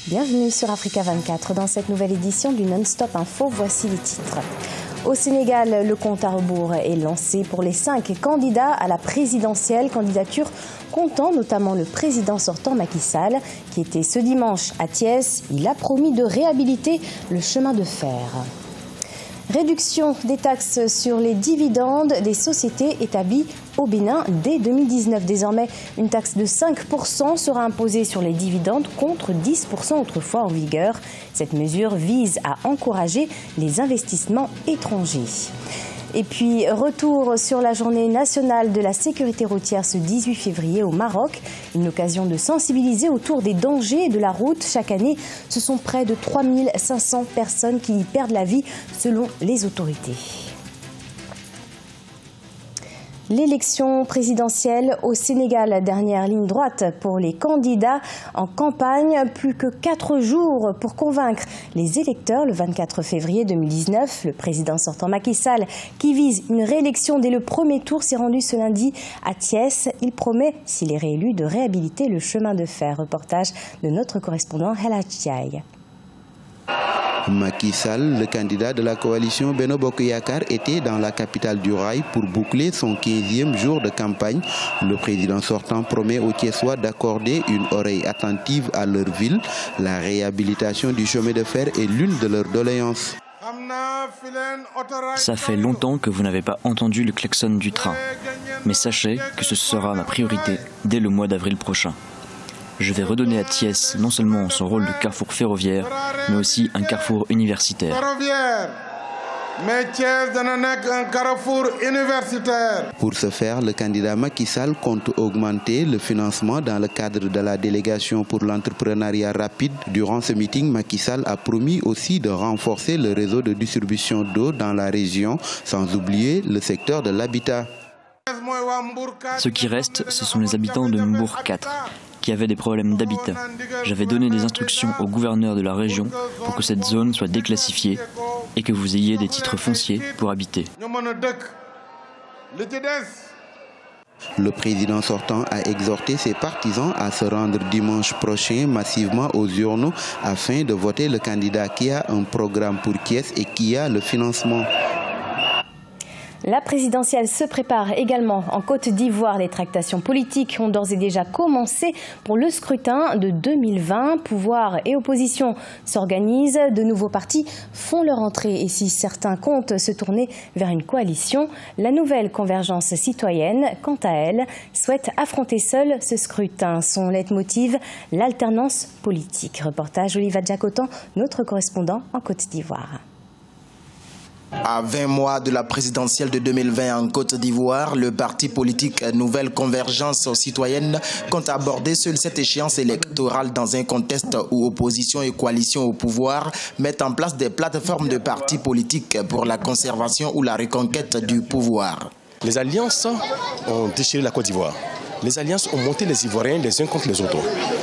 Bienvenue sur Africa 24. Dans cette nouvelle édition du Non-Stop Info, voici les titres. Au Sénégal, le compte à rebours est lancé pour les 5 candidats à la présidentielle. Candidature comptant notamment le président sortant Macky Sall, qui était ce dimanche à Thiès. Il a promis de réhabiliter le chemin de fer. Réduction des taxes sur les dividendes des sociétés établies au Bénin dès 2019. Désormais, une taxe de 5% sera imposée sur les dividendes contre 10% autrefois en vigueur. Cette mesure vise à encourager les investissements étrangers. Et puis, retour sur la journée nationale de la sécurité routière ce 18 février au Maroc. Une occasion de sensibiliser autour des dangers de la route. Chaque année, ce sont près de 3500 personnes qui y perdent la vie selon les autorités. L'élection présidentielle au Sénégal, dernière ligne droite pour les candidats en campagne. Plus que 4 jours pour convaincre les électeurs. Le 24 février 2019, le président sortant Macky Sall, qui vise une réélection dès le premier tour, s'est rendu ce lundi à Thiès. Il promet, s'il est réélu, de réhabiliter le chemin de fer. Reportage de notre correspondant Hela Tchiaï. Macky Sall, le candidat de la coalition Benno Bokk Yakaar, était dans la capitale du rail pour boucler son 15e jour de campagne. Le président sortant promet aux Thiessois d'accorder une oreille attentive à leur ville. La réhabilitation du chemin de fer est l'une de leurs doléances. Ça fait longtemps que vous n'avez pas entendu le klaxon du train. Mais sachez que ce sera ma priorité dès le mois d'avril prochain. Je vais redonner à Thiès non seulement son rôle de carrefour ferroviaire, mais aussi un carrefour universitaire. Pour ce faire, le candidat Macky Sall compte augmenter le financement dans le cadre de la délégation pour l'entrepreneuriat rapide. Durant ce meeting, Macky Sall a promis aussi de renforcer le réseau de distribution d'eau dans la région, sans oublier le secteur de l'habitat. Ce qui reste, ce sont les habitants de Mbour 4, qui avaient des problèmes d'habitat. J'avais donné des instructions au gouverneur de la région pour que cette zone soit déclassifiée et que vous ayez des titres fonciers pour habiter. Le président sortant a exhorté ses partisans à se rendre dimanche prochain massivement aux urnes afin de voter le candidat qui a un programme pour Thiès et qui a le financement. La présidentielle se prépare également en Côte d'Ivoire. Les tractations politiques ont d'ores et déjà commencé pour le scrutin de 2020. Pouvoir et opposition s'organisent. De nouveaux partis font leur entrée. Et si certains comptent se tourner vers une coalition, la nouvelle convergence citoyenne, quant à elle, souhaite affronter seule ce scrutin. Son leitmotiv, l'alternance politique. Reportage Oliva Djakotan, notre correspondant en Côte d'Ivoire. À 20 mois de la présidentielle de 2020 en Côte d'Ivoire, le parti politique Nouvelle Convergence Citoyenne compte aborder seule cette échéance électorale dans un contexte où opposition et coalition au pouvoir mettent en place des plateformes de partis politiques pour la conservation ou la reconquête du pouvoir. Les alliances ont déchiré la Côte d'Ivoire. Les alliances ont monté les Ivoiriens les uns contre les autres.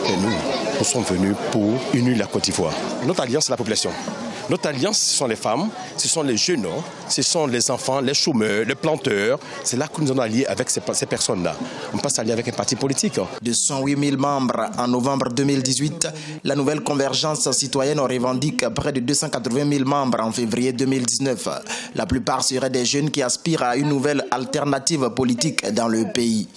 Et nous sommes venus pour unir la Côte d'Ivoire. Notre alliance, c'est la population. Notre alliance, ce sont les femmes, ce sont les jeunes, ce sont les enfants, les chômeurs, les planteurs. C'est là que nous allons allier avec ces personnes-là. On ne peut pas s'allier avec un parti politique. De 108 000 membres en novembre 2018, la nouvelle convergence citoyenne revendique près de 280 000 membres en février 2019. La plupart seraient des jeunes qui aspirent à une nouvelle alternative politique dans le pays.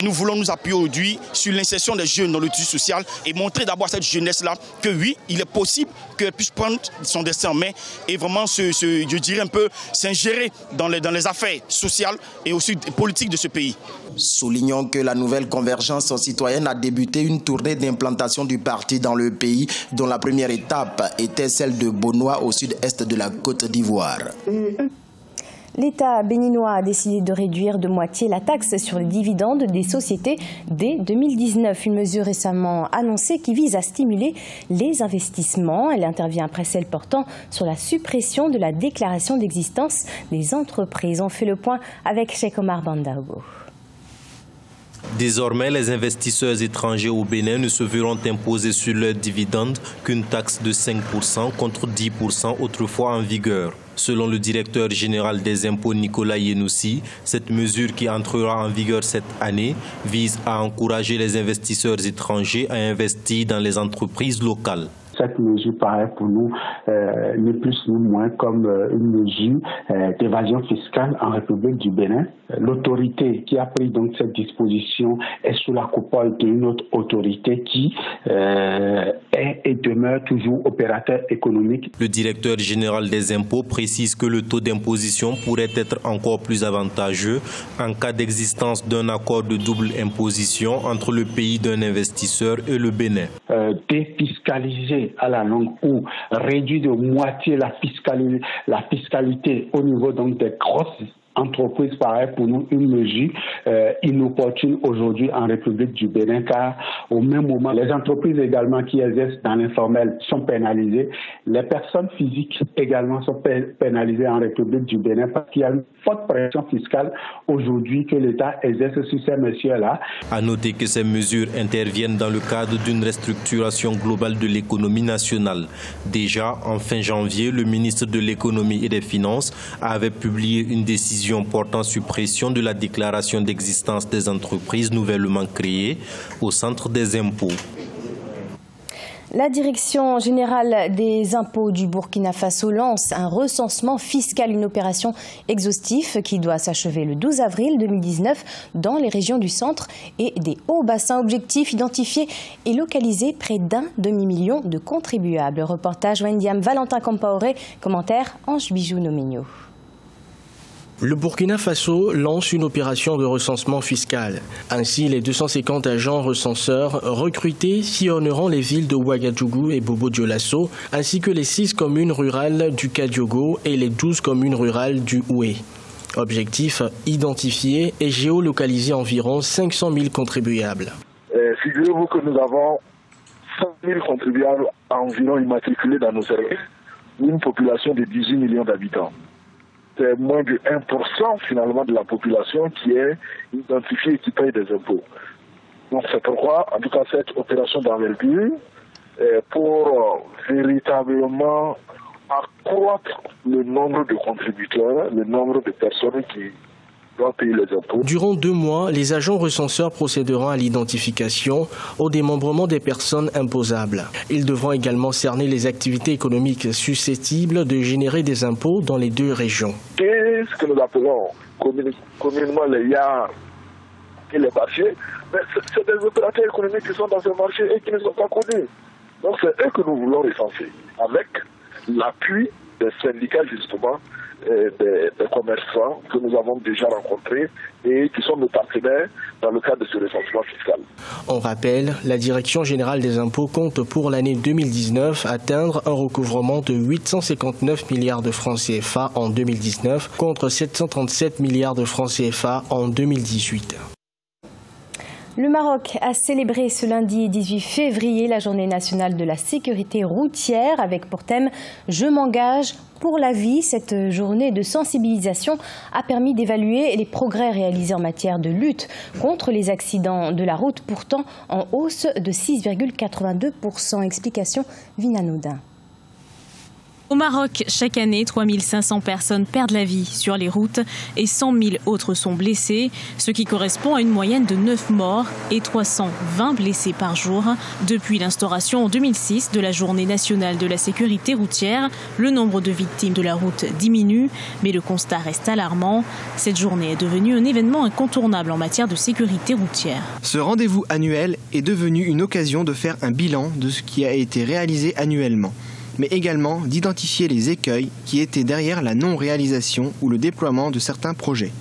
Nous voulons nous appuyer aujourd'hui sur l'insertion des jeunes dans le tissu social et montrer d'abord à cette jeunesse-là que oui, il est possible qu'elle puisse prendre son destin en main et vraiment je dirais un peu s'ingérer dans les affaires sociales et aussi politiques de ce pays. Soulignons que la nouvelle convergence citoyenne a débuté une tournée d'implantation du parti dans le pays, dont la première étape était celle de Bonois au sud-est de la Côte d'Ivoire. L'État béninois a décidé de réduire de moitié la taxe sur les dividendes des sociétés dès 2019. Une mesure récemment annoncée qui vise à stimuler les investissements. Elle intervient après celle portant sur la suppression de la déclaration d'existence des entreprises. On fait le point avec Cheikh Omar Bandaogo. Désormais, les investisseurs étrangers au Bénin ne se verront imposer sur leurs dividendes qu'une taxe de 5% contre 10% autrefois en vigueur. Selon le directeur général des impôts Nicolas Yenoussi, cette mesure qui entrera en vigueur cette année vise à encourager les investisseurs étrangers à investir dans les entreprises locales. Cette mesure paraît pour nous ni plus ni moins comme une mesure d'évasion fiscale en République du Bénin. L'autorité qui a pris donc cette disposition est sous la coupole d'une autre autorité qui est et demeure toujours opérateur économique. Le directeur général des impôts précise que le taux d'imposition pourrait être encore plus avantageux en cas d'existence d'un accord de double imposition entre le pays d'un investisseur et le Bénin. Défiscaliser à la longue ou réduire de moitié la fiscalité au niveau donc des grosses entreprises paraît pour nous une mesure inopportune aujourd'hui en République du Bénin, car au même moment, les entreprises également qui exercent dans l'informel sont pénalisées. Les personnes physiques également sont pénalisées en République du Bénin parce qu'il y a une forte pression fiscale aujourd'hui que l'État exerce sur ces messieurs-là. À noter que ces mesures interviennent dans le cadre d'une restructuration globale de l'économie nationale. Déjà, en fin janvier, le ministre de l'Économie et des Finances avait publié une décision portant suppression de la déclaration d'existence des entreprises nouvellement créées au centre des impôts. La Direction générale des impôts du Burkina Faso lance un recensement fiscal, une opération exhaustive qui doit s'achever le 12 avril 2019 dans les régions du centre et des hauts bassins. Objectif, identifier et localiser près d'un demi-million de contribuables. Reportage Wendiam Valentin Compaoré, commentaire Ange Bijou Nomenio. Le Burkina Faso lance une opération de recensement fiscal. Ainsi, les 250 agents recenseurs recrutés sillonneront les villes de Ouagadougou et Bobo-Dioulasso, ainsi que les 6 communes rurales du Kadiogo et les 12 communes rurales du Oué. Objectif, identifier et géolocaliser environ 500 000 contribuables. Figurez-vous que nous avons 100 000 contribuables environ immatriculés dans nos services, une population de 18 millions d'habitants. C'est moins de 1% finalement de la population qui est identifiée et qui paye des impôts. Donc c'est pourquoi, en tout cas, cette opération d'envergure pour véritablement accroître le nombre de contributeurs, le nombre de personnes qui doivent payer les impôts. Durant 2 mois, les agents recenseurs procéderont à l'identification, au démembrement des personnes imposables. Ils devront également cerner les activités économiques susceptibles de générer des impôts dans les 2 régions. Et ce que nous appelons communément les YAR et les marchés, c'est des opérateurs économiques qui sont dans ce marché et qui ne sont pas connus. Donc c'est eux que nous voulons recenser, avec l'appui des syndicats justement, des commerçants que nous avons déjà rencontrés et qui sont nos partenaires dans le cadre de ce recensement fiscal. On rappelle, la Direction générale des impôts compte pour l'année 2019 atteindre un recouvrement de 859 milliards de francs CFA en 2019 contre 737 milliards de francs CFA en 2018. Le Maroc a célébré ce lundi 18 février la journée nationale de la sécurité routière avec pour thème « Je m'engage pour la vie ». Cette journée de sensibilisation a permis d'évaluer les progrès réalisés en matière de lutte contre les accidents de la route, pourtant en hausse de 6,82%. Explication Vina Naudin. Au Maroc, chaque année, 3500 personnes perdent la vie sur les routes et 100 000 autres sont blessées, ce qui correspond à une moyenne de 9 morts et 320 blessés par jour. Depuis l'instauration en 2006 de la Journée nationale de la sécurité routière, le nombre de victimes de la route diminue, mais le constat reste alarmant. Cette journée est devenue un événement incontournable en matière de sécurité routière. Ce rendez-vous annuel est devenu une occasion de faire un bilan de ce qui a été réalisé annuellement, mais également d'identifier les écueils qui étaient derrière la non-réalisation ou le déploiement de certains projets.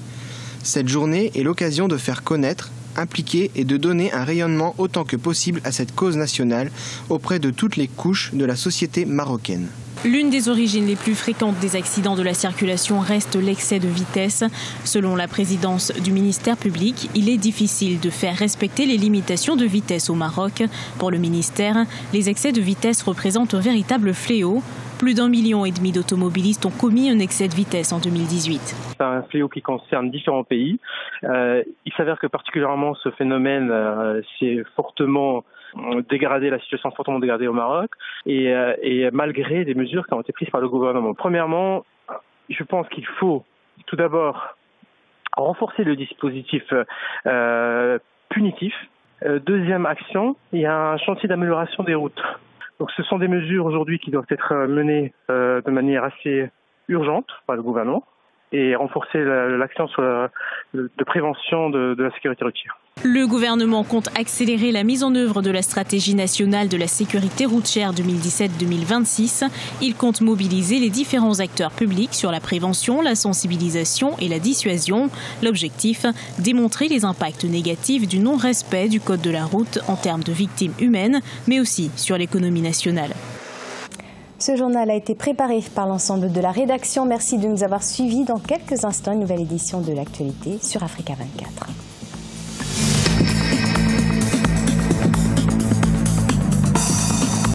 Cette journée est l'occasion de faire connaître, impliquer et de donner un rayonnement autant que possible à cette cause nationale auprès de toutes les couches de la société marocaine. L'une des origines les plus fréquentes des accidents de la circulation reste l'excès de vitesse. Selon la présidence du ministère public, il est difficile de faire respecter les limitations de vitesse au Maroc. Pour le ministère, les excès de vitesse représentent un véritable fléau. Plus d'1,5 million d'automobilistes ont commis un excès de vitesse en 2018. C'est un fléau qui concerne différents pays. Il s'avère que particulièrement ce phénomène s'est fortement dégradé, la situation a fortement dégradée au Maroc et malgré des mesures qui ont été prises par le gouvernement. Premièrement, je pense qu'il faut tout d'abord renforcer le dispositif punitif. Deuxième action, il y a un chantier d'amélioration des routes. Donc ce sont des mesures aujourd'hui qui doivent être menées de manière assez urgente par le gouvernement et renforcer l'action de prévention de la sécurité routière. Le gouvernement compte accélérer la mise en œuvre de la stratégie nationale de la sécurité routière 2017-2026. Il compte mobiliser les différents acteurs publics sur la prévention, la sensibilisation et la dissuasion. L'objectif, démontrer les impacts négatifs du non-respect du code de la route en termes de victimes humaines, mais aussi sur l'économie nationale. Ce journal a été préparé par l'ensemble de la rédaction. Merci de nous avoir suivis. Dans quelques instants, une nouvelle édition de l'actualité sur Africa 24.